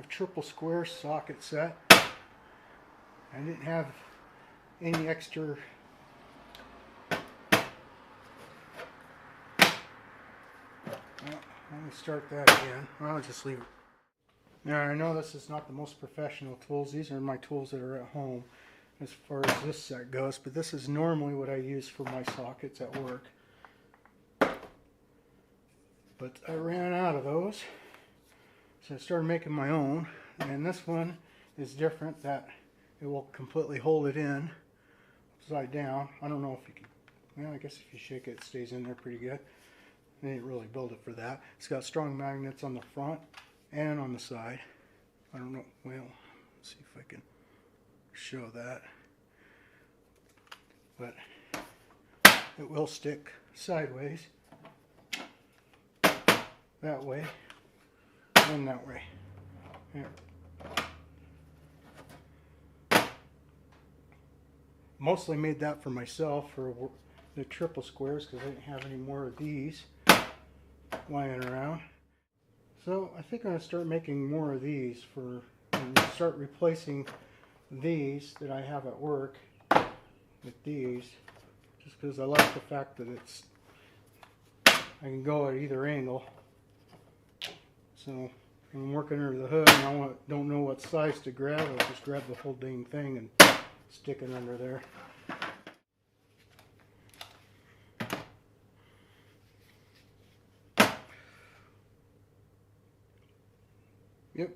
have triple square socket set. I didn't have any extra let me start that again. I'll just leave it. Now I know this is not the most professional tools. These are my tools that are at home as far as this set goes, but this is normally what I use for my sockets at work. But I ran out of those, so I started making my own, and this one is different, that it will completely hold it in upside down. I don't know if you can, well, I guess if you shake it, it stays in there pretty good. They didn't really build it for that. It's got strong magnets on the front and on the side. I don't know, well, let's see if I can show that. But it will stick sideways, that way, and that way. Here. Mostly made that for myself for the triple squares because I didn't have any more of these lying around. So I think I'm going to start making more of these and start replacing these that I have at work with these, just because I like the fact that I can go at either angle. So I'm working under the hood and I don't know what size to grab. I'll just grab the whole dang thing and stick it under there. Yep.